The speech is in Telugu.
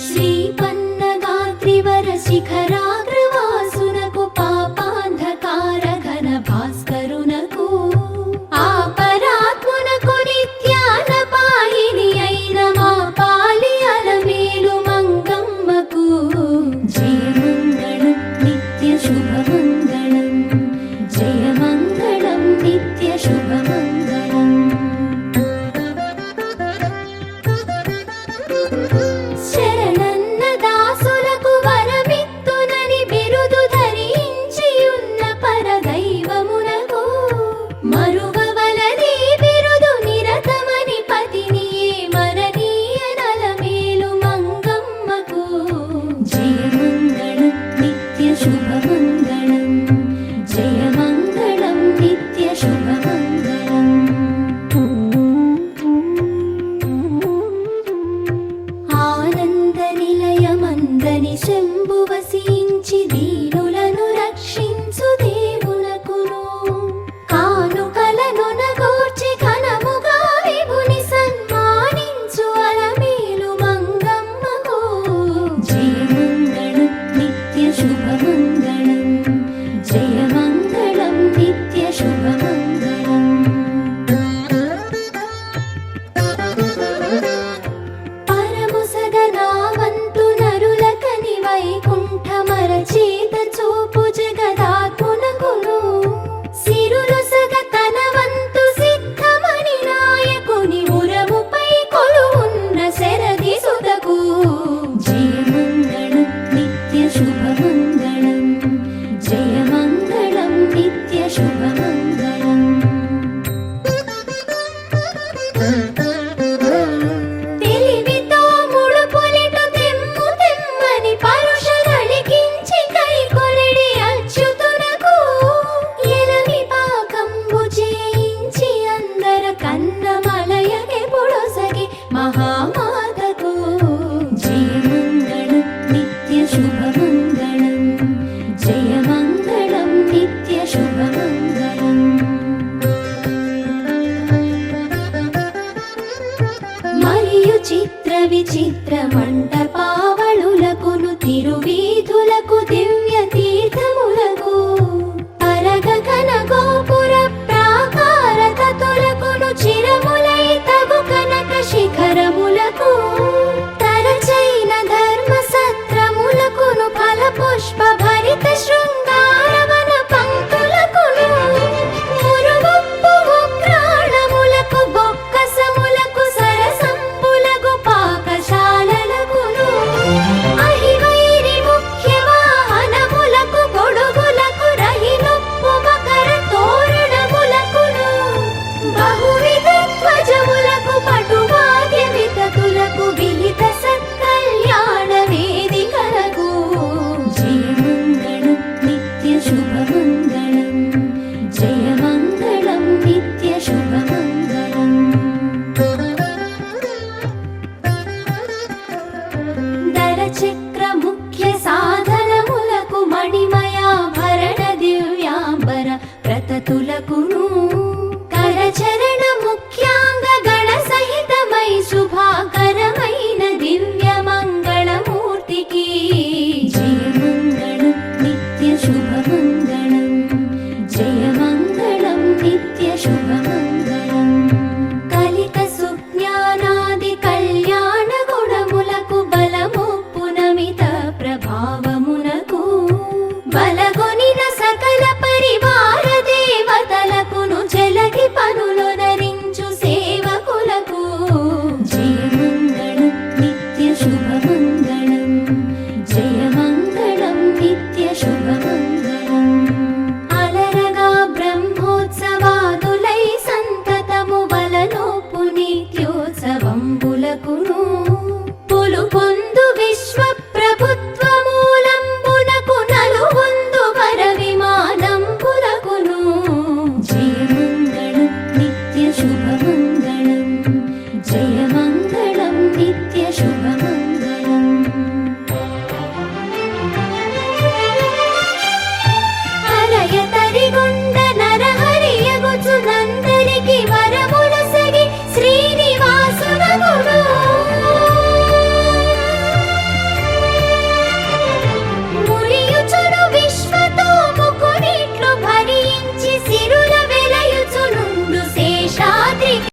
శ్రీపన్నగాత్రివర శిఖరాగ్రవాసునకు పాపాంధకార ఘన భాస్కరునకు ఆపరాత్మునకు నిత్యాన పాయిని అయిన మా పాలి అలమేలు మంగమ్మకు జయమంగళం నిత్య శుభమంగళం జయమంగళం నిత్య శుభమంగళం. శరణన్నదాసులకు వరమిత్తునని బిరుదు ధరించియున్న పరదైవమునకు మరువవలది బిరుదు నిరతమని పతిని మరణీయ నలమేలు మంగమ్మకు జయమంగళం నిత్య శుభమంగళం జయమంగళం నిత్య శుభమంగళం. ఆనంద నిలయమందని శంభు వసించి దీనులను రక్షించు దేవునకును కానుకలను నగూర్చి ఘనముగా విభుని సన్మానించు అలమేలు మంగమ్మకు జయమంగళం నిత్య శుభమంగళం జయమంగళం నిత్య శుభమంగళం. పరముసగనావంతు నరులకని వైకుంఠమరచేత చూపు జగదాత్మునకును సిరులు సగ తనవంతు సిద్ధమణి నాయకుని ఉరముపై కొలువున్న శరది సుతకు జయమంగళం నిత్య శుభమంగళం జయమంగళం నిత్య శుభమంగళం. తెలివితో ముడుపులిటు తెమ్ము తెమ్మని పరుషరళికించి కైకొలిడి అచ్యుతునకు ఎలమి పాకంబు చేయించి అందర కన్నమలయగే పొడసగి మహామాతకు జయమంగళం నిత్య శుభమంగళం జయమంగళం నిత్య శుభమంగళం. మరియు చిత్ర విచిత్ర మంటపావళులకును తిరువీధులకు దివ్య తీర్థములకు పరగ ఘన గోపుర ప్రాకార తతులకును చిరములై తగు కనక శిఖరములకు తరచైన ధర్మ సత్రములకును ఫల పుష్ప భరిత శృంగారవన పంక్తులకును మురుగుప్పు ఉగ్రాణములకు బొక్కసములకు సరసంబులకు పాకశాలలకును అహివైరి ముఖ్య వాహనములకు గొడుగులకు రహినొప్పు మకర తోరణములకును బహువిధ ధ్వజములకు పటువాద్య వితతులకు విహిత సత్కళ్యాణ వేదికలకు జయమంగళం నిత్య శుభమంగళం జయమంగళం నిత్య శుభమంగళం. దరచక్ర ముఖ్య సాధనములకు మణిమయాభరణ దివ్యాంబర ప్రతతులకును కరచరణ ముఖ్యాంగ గణ సహితమై శుభాకరమైన దివ్య మంగళమూర్తికి జయమంగళం నిత్య శుభమంగళం జయమంగళం నిత్య శుభమంగళం. కలిత సుజ్ఞానాది కళ్యాణ గుణములకు బలముప్పునమిత ప్రభావమునకు బలగొనిన సకల పరివార దేవతలకును జలగి పనులొనరించు సేవకులకు జయమంగళం నిత్య శుభమంగళం